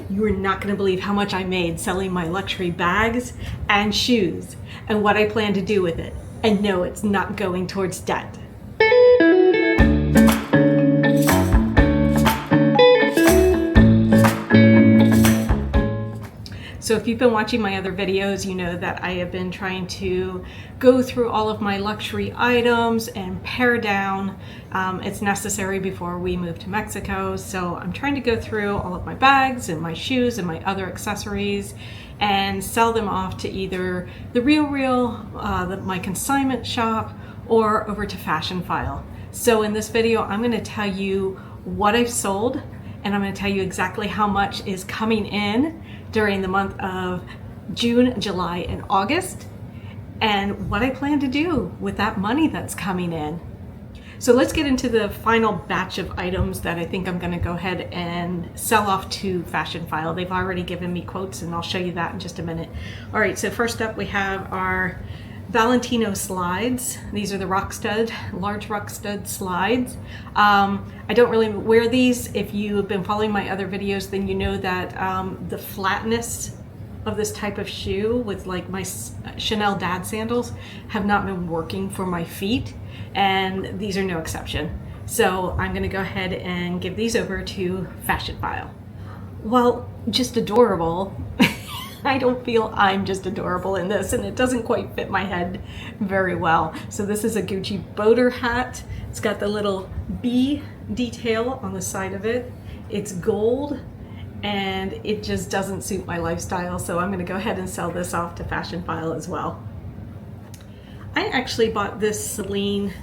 You are not going to believe how much I made selling my luxury bags and shoes and what I plan to do with it. And no, it's not going towards debt. So if you've been watching my other videos, you know that I have been trying to go through all of my luxury items and pare down. It's necessary before we move to Mexico. So I'm trying to go through all of my bags and my shoes and my other accessories and sell them off to either The RealReal, my consignment shop, or over to Fashionphile. So in this video, I'm going to tell you what I've sold, and I'm going to tell you exactly how much is coming in during the month of June, July, and August, and what I plan to do with that money that's coming in. So let's get into the final batch of items that I think I'm going to go ahead and sell off to Fashionphile. They've already given me quotes, and I'll show you that in just a minute. All right, so first up we have our Valentino slides. These are the large rock stud slides. I don't really wear these. If you have been following my other videos, then you know that the flatness of this type of shoe with like my Chanel dad sandals have not been working for my feet, and these are no exception. So I'm going to go ahead and give these over to Fashionphile. Well, just adorable. I don't feel I'm just adorable in this, and it doesn't quite fit my head very well. So this is a Gucci boater hat. It's got the little bee detail on the side of it. It's gold, and it just doesn't suit my lifestyle. So I'm going to go ahead and sell this off to Fashionphile as well. I actually bought this Celine,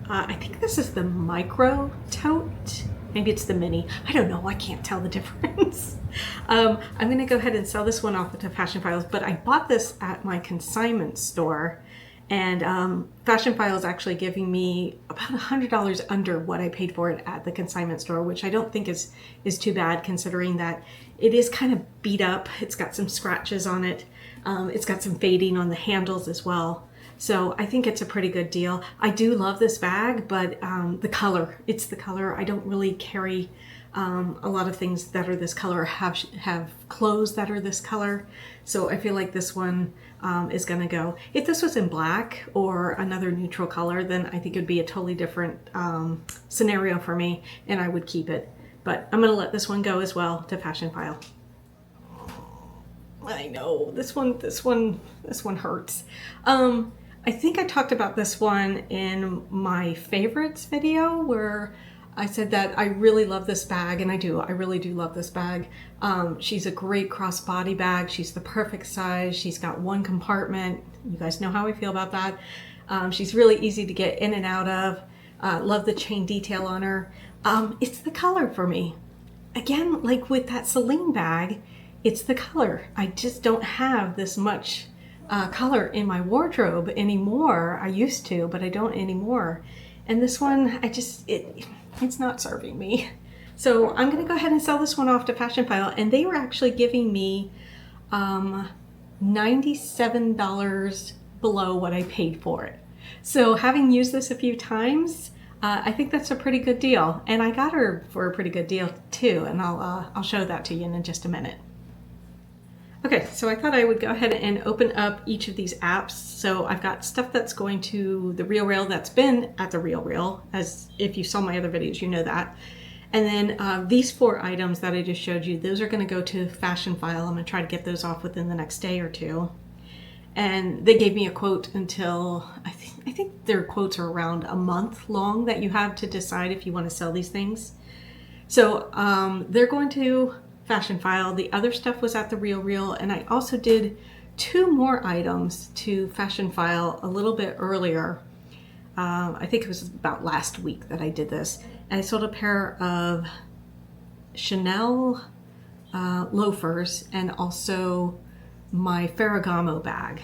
I think this is the micro tote. Maybe it's the mini. I don't know. I can't tell the difference. I'm going to go ahead and sell this one off to Fashionphile, but I bought this at my consignment store, and Fashionphile is actually giving me about $100 under what I paid for it at the consignment store, which I don't think is too bad, considering that it is kind of beat up. It's got some scratches on it. It's got some fading on the handles as well. So I think it's a pretty good deal. I do love this bag, but it's the color. I don't really carry a lot of things that are this color, have clothes that are this color. So I feel like this one is gonna go. If this was in black or another neutral color, then I think it'd be a totally different scenario for me, and I would keep it. But I'm gonna let this one go as well to Fashionphile. I know, this one hurts. I think I talked about this one in my favorites video, where I said that I really love this bag, and I really do love this bag. She's a great crossbody bag. She's the perfect size. She's got one compartment. You guys know how I feel about that. She's really easy to get in and out of. Love the chain detail on her. It's the color for me. Again, like with that Celine bag, it's the color. I just don't have this much color in my wardrobe anymore. I used to, but I don't anymore. And this one, it's not serving me. So I'm gonna go ahead and sell this one off to Fashionphile, and they were actually giving me $97 below what I paid for it. So having used this a few times, I think that's a pretty good deal. And I got her for a pretty good deal too, and I'll show that to you in just a minute. Okay, so I thought I would go ahead and open up each of these apps. So I've got stuff that's going to The RealReal that's been at The RealReal, as if you saw my other videos, you know that. And then these 4 items that I just showed you, those are going to go to Fashionphile. I'm going to try to get those off within the next day or two. And they gave me a quote until, I think their quotes are around a month long that you have to decide if you want to sell these things. So they're going to Fashionphile. The other stuff was at The RealReal, and I also did 2 more items to Fashionphile a little bit earlier. I think it was about last week that I did this. And I sold a pair of Chanel loafers and also my Ferragamo bag.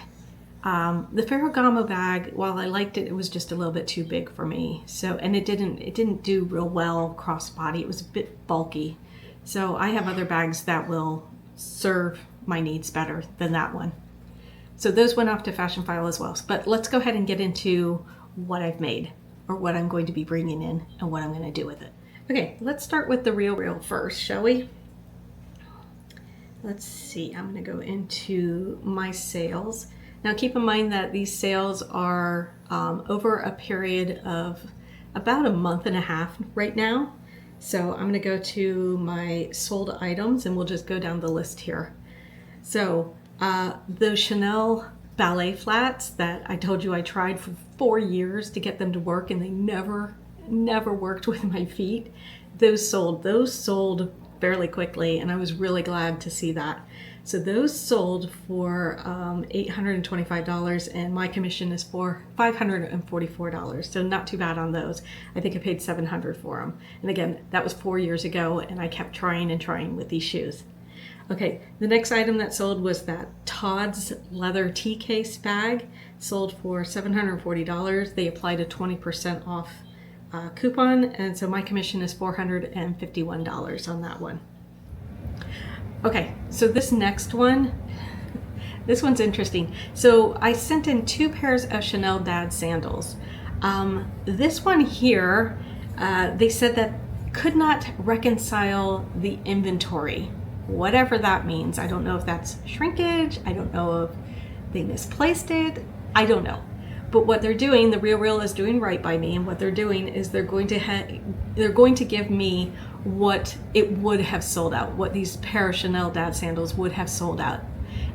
The Ferragamo bag, while I liked it, it was just a little bit too big for me. So, and it didn't do real well crossbody. It was a bit bulky. So I have other bags that will serve my needs better than that one. So those went off to Fashionphile as well. But let's go ahead and get into what I've made, or what I'm going to be bringing in, and what I'm going to do with it. Okay, let's start with The RealReal first, shall we? let's see, I'm gonna go into my sales. Now keep in mind that these sales are over a period of about a month and a half right now. So I'm gonna go to my sold items and we'll just go down the list here. So those Chanel ballet flats that I told you I tried for 4 years to get them to work and they never worked with my feet, those sold fairly quickly, and I was really glad to see that. So those sold for $825 and my commission is for $544. So not too bad on those. I think I paid $700 for them. And again, that was 4 years ago and I kept trying and trying with these shoes. Okay, the next item that sold was that Paws leather tea case bag, sold for $740. They applied a 20% off coupon, and so my commission is $451 on that one. Okay, so this next one, this one's interesting. So I sent in 2 pairs of Chanel Dad sandals. This one here, they said that could not reconcile the inventory. Whatever that means. I don't know if that's shrinkage. I don't know if they misplaced it. I don't know. But what they're doing, The RealReal is doing right by me, and what they're doing is they're going to give me what it would have sold out, what these pair of Chanel Dad sandals would have sold out.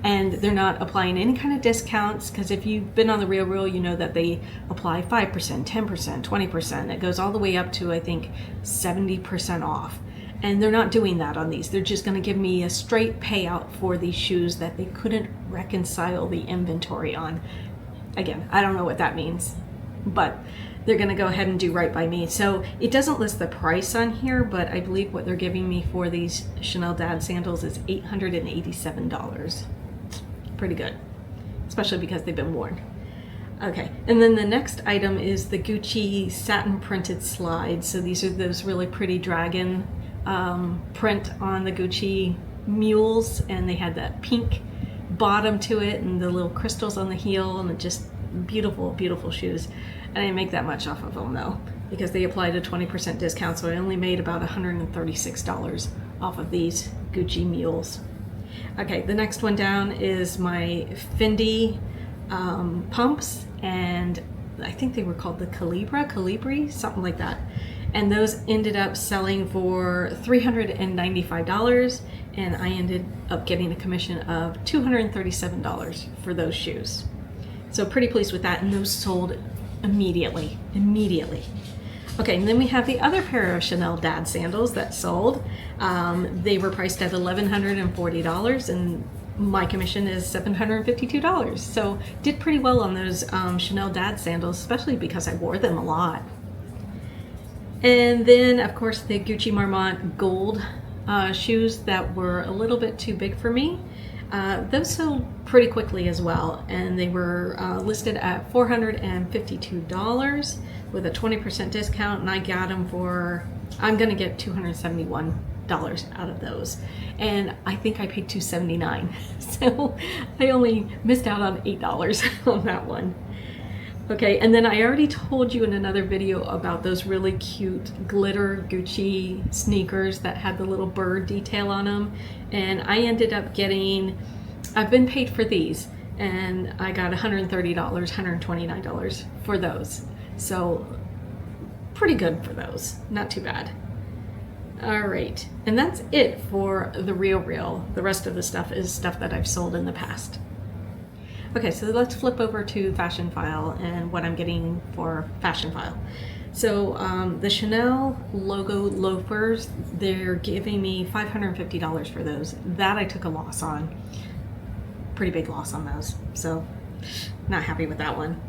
And they're not applying any kind of discounts, because if you've been on The RealReal, you know that they apply 5%, 10%, 20%. It goes all the way up to, I think, 70% off. And they're not doing that on these. They're just going to give me a straight payout for these shoes that they couldn't reconcile the inventory on. Again, I don't know what that means, but they're going to go ahead and do right by me. So it doesn't list the price on here, but I believe what they're giving me for these Chanel Dad sandals is $887. Pretty good, especially because they've been worn. Okay, and then the next item is the Gucci satin printed slides. So these are those really pretty dragon print on the Gucci mules, and they had that pink bottom to it and the little crystals on the heel, and just beautiful shoes. I didn't make that much off of them though, because they applied a 20% discount, so I only made about $136 off of these Gucci mules. Okay, the next one down is my Fendi pumps, and I think they were called the Calibri, something like that. And those ended up selling for $395, and I ended up getting a commission of $237 for those shoes. So pretty pleased with that, and those sold immediately. Okay, and then we have the other pair of Chanel Dad sandals that sold. They were priced at $1,140, and my commission is $752. So did pretty well on those Chanel Dad sandals, especially because I wore them a lot. And then, of course, the Gucci Marmont gold shoes that were a little bit too big for me. Those sold pretty quickly as well, and they were listed at $452 with a 20% discount, and I got them for, I'm gonna get $271 out of those, and I think I paid $279, so I only missed out on $8 on that one. Okay, and then I already told you in another video about those really cute glitter Gucci sneakers that had the little bird detail on them, and I ended up getting, I've been paid for these, and I got $130, $129 for those. So pretty good for those, not too bad. All right, and that's it for The RealReal. The rest of the stuff is stuff that I've sold in the past. Okay, so let's flip over to Fashionphile and what I'm getting for Fashionphile. So the Chanel logo loafers, they're giving me $550 for those. That I took a loss on. Pretty big loss on those, so not happy with that one.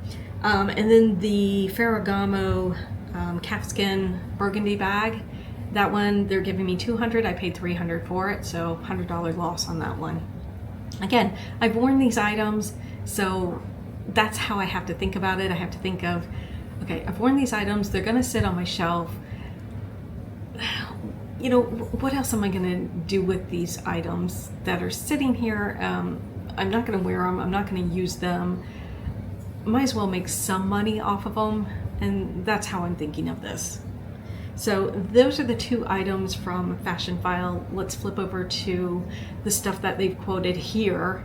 And then the Ferragamo calfskin burgundy bag, that one they're giving me $200. I paid $300 for it, so $100 loss on that one. Again, I've worn these items, so that's how I have to think about it. I have to think of, okay, I've worn these items, they're gonna sit on my shelf. You know, what else am I gonna do with these items that are sitting here? I'm not gonna wear them, I'm not gonna use them. Might as well make some money off of them, and that's how I'm thinking of this. So those are the two items from Fashionphile. Let's flip over to the stuff that they've quoted here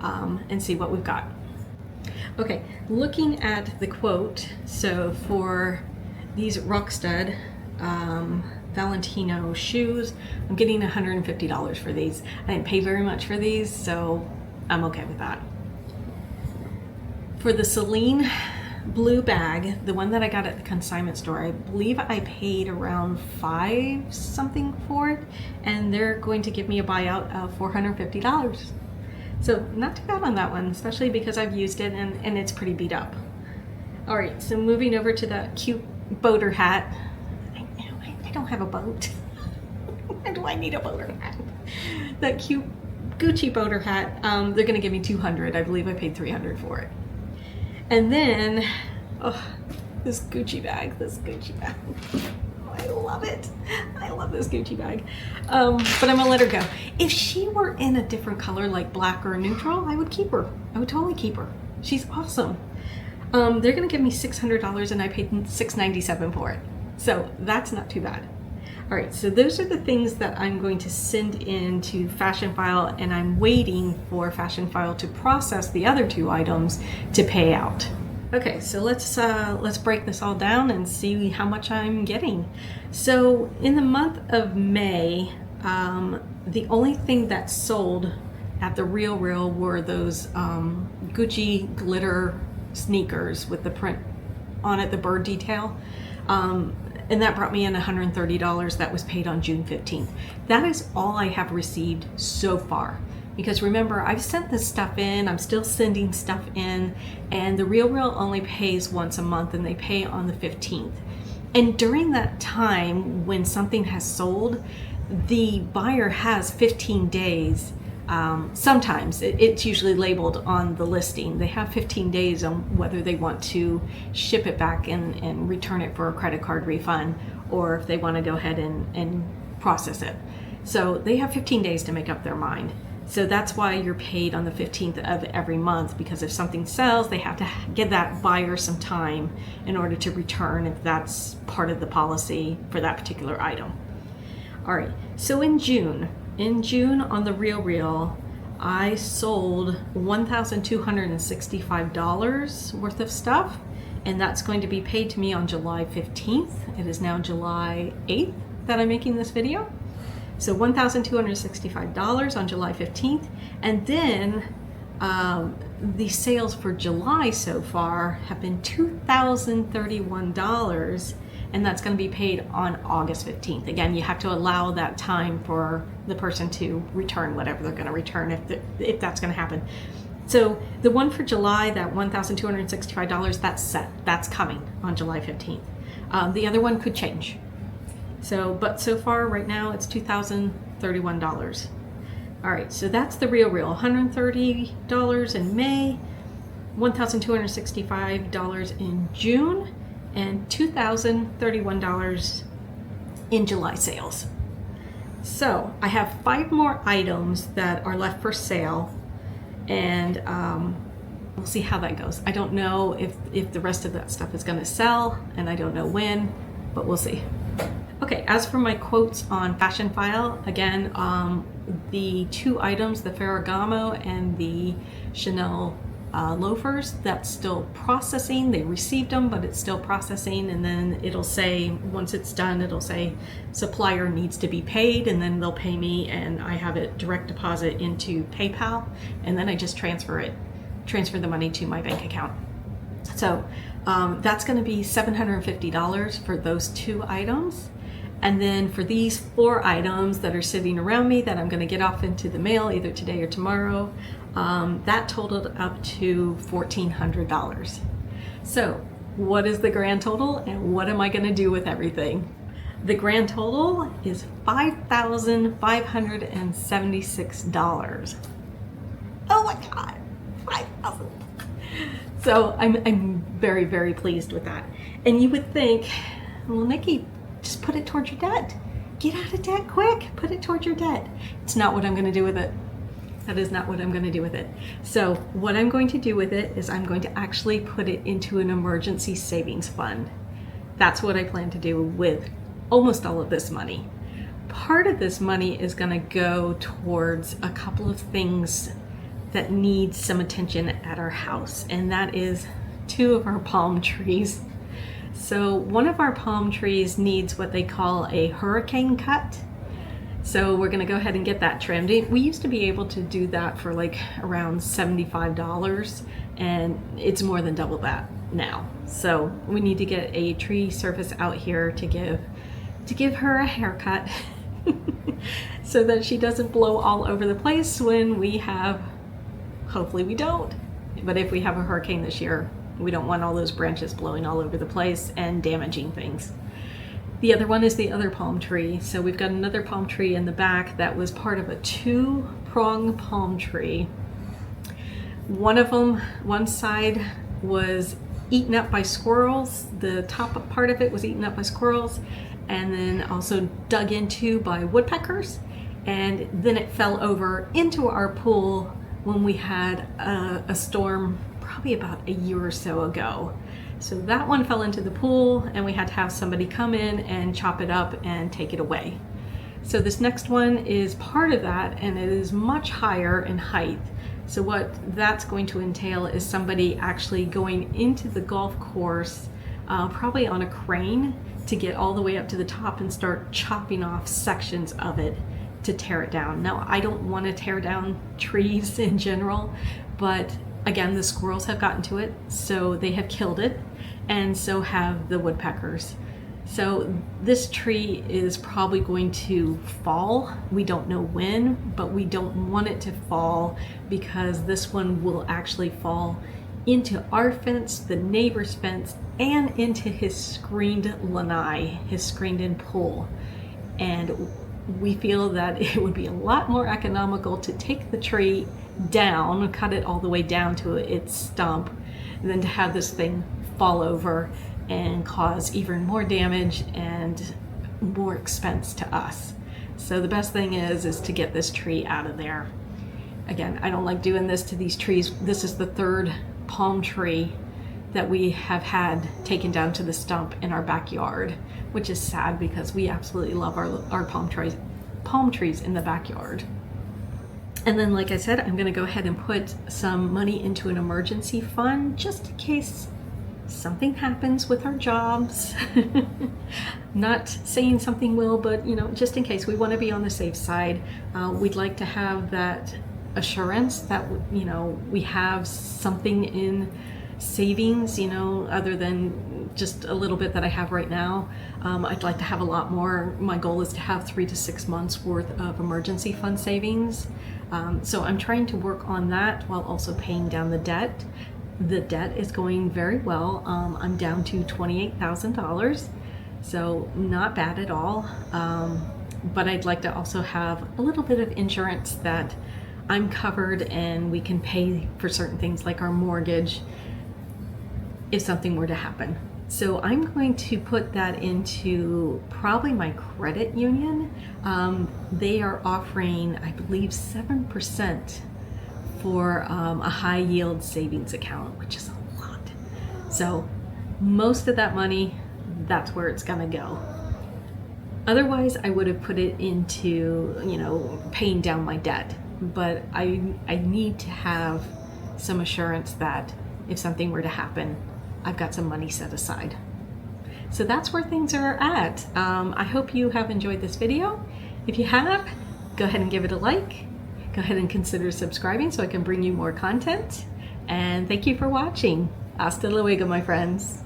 and see what we've got. Okay, looking at the quote, so for these Rockstud Valentino shoes, I'm getting $150 for these. I didn't pay very much for these, so I'm okay with that. For the Celine blue bag, the one that I got at the consignment store, I believe I paid around $5 something for it, and they're going to give me a buyout of $450. So not too bad on that one, especially because I've used it and it's pretty beat up. All right, so moving over to that cute boater hat. I don't have a boat. Why do I need a boater hat? That cute Gucci boater hat, they're gonna give me $200. I believe I paid $300 for it. And then, oh, this Gucci bag. Oh, I love it. I love this Gucci bag. But I'm gonna let her go. If she were in a different color, like black or neutral, I would keep her. I would totally keep her. She's awesome. They're gonna give me $600 and I paid $697 for it. So that's not too bad. All right, so those are the things that I'm going to send in to Fashionphile, and I'm waiting for Fashionphile to process the other two items to pay out. Okay, so let's break this all down and see how much I'm getting. So in the month of May, the only thing that sold at the RealReal were those Gucci glitter sneakers with the print on it, the bird detail. And that brought me in $130 that was paid on June 15th. That is all I have received so far. Because remember, I've sent this stuff in, I'm still sending stuff in, and the RealReal only pays once a month and they pay on the 15th. And during that time when something has sold, the buyer has 15 days. Sometimes it's usually labeled on the listing. They have 15 days on whether they want to ship it back and return it for a credit card refund, or if they want to go ahead and process it. So they have 15 days to make up their mind. So that's why you're paid on the 15th of every month, because if something sells, they have to give that buyer some time in order to return if that's part of the policy for that particular item. All right, so in June on the RealReal, I sold $1,265 worth of stuff, and that's going to be paid to me on July 15th. It is now July 8th that I'm making this video. So $1,265 on July 15th. And then the sales for July so far have been $2,031, and that's going to be paid on August 15th. Again, you have to allow that time for the person to return whatever they're going to return if that's going to happen. So the one for July, that $1,265, that's set. That's coming on July 15th. The other one could change. But so far right now it's $2,031. All right, so that's the RealReal. $130 in May, $1,265 in June, and $2,031 in July sales. So I have 5 more items that are left for sale, and we'll see how that goes. I don't know if the rest of that stuff is going to sell, and I don't know when, but we'll see. Okay, as for my quotes on Fashionphile, again, the 2 items, the Ferragamo and the Chanel loafers, that's still processing. They received them, but it's still processing, and then it'll say, once it's done, it'll say supplier needs to be paid, and then they'll pay me, and I have it direct deposit into PayPal, and then I just transfer the money to my bank account. So that's going to be $750 for those 2 items. And then for these 4 items that are sitting around me that I'm going to get off into the mail either today or tomorrow, that totaled up to $1,400. So what is the grand total, and what am I going to do with everything? The grand total is $5,576. Oh my God, $5,000. So I'm very, very pleased with that. And you would think, well, Nikki, just put it towards your debt. Get out of debt quick, put it towards your debt. It's not what I'm going to do with it. That is not what I'm going to do with it. So what I'm going to do with it is I'm going to actually put it into an emergency savings fund. That's what I plan to do with almost all of this money. Part of this money is going to go towards a couple of things that need some attention at our house, and that is 2 of our palm trees. So one of our palm trees needs what they call a hurricane cut. So we're going to go ahead and get that trimmed. We used to be able to do that for like around $75, and it's more than double that now. So we need to get a tree service out here to give her a haircut so that she doesn't blow all over the place when we have, hopefully we don't, but if we have a hurricane this year, we don't want all those branches blowing all over the place and damaging things. The other one is the other palm tree. So we've got another palm tree in the back that was part of a 2-prong palm tree. One of them, one side was eaten up by squirrels. The top part of it was eaten up by squirrels, and then also dug into by woodpeckers. And then it fell over into our pool when we had a storm probably about a year or so ago. So that one fell into the pool, and we had to have somebody come in and chop it up and take it away. So this next one is part of that, and it is much higher in height. So what that's going to entail is somebody actually going into the golf course, probably on a crane, to get all the way up to the top and start chopping off sections of it to tear it down. Now, I don't want to tear down trees in general, but again, the squirrels have gotten to it, so they have killed it, and so have the woodpeckers. So this tree is probably going to fall. We don't know when, but we don't want it to fall because this one will actually fall into our fence, the neighbor's fence, and into his screened lanai, his screened-in pool. And we feel that it would be a lot more economical to take the tree down, cut it all the way down to its stump, than to have this thing fall over and cause even more damage and more expense to us. So the best thing is to get this tree out of there. Again, I don't like doing this to these trees. This is the 3rd palm tree that we have had taken down to the stump in our backyard, which is sad because we absolutely love our palm trees in the backyard. And then, like I said, I'm going to go ahead and put some money into an emergency fund just in case something happens with our jobs. Not saying something will, but just in case, we want to be on the safe side. We'd like to have that assurance that we have something in savings, other than just a little bit that I have right now. I'd like to have a lot more. My goal is to have 3 to 6 months worth of emergency fund savings. So I'm trying to work on that while also paying down the debt. The debt is going very well. I'm down to $28,000, so not bad at all. But I'd like to also have a little bit of insurance that I'm covered and we can pay for certain things like our mortgage if something were to happen. So I'm going to put that into probably my credit union. They are offering, I believe, 7% for a high yield savings account, which is a lot. So most of that money, that's where it's gonna go. Otherwise, I would have put it into, paying down my debt. But I need to have some assurance that if something were to happen, I've got some money set aside. So that's where things are at. I hope you have enjoyed this video. If you have, go ahead and give it a like. Go ahead and consider subscribing so I can bring you more content. And thank you for watching. Hasta luego, my friends.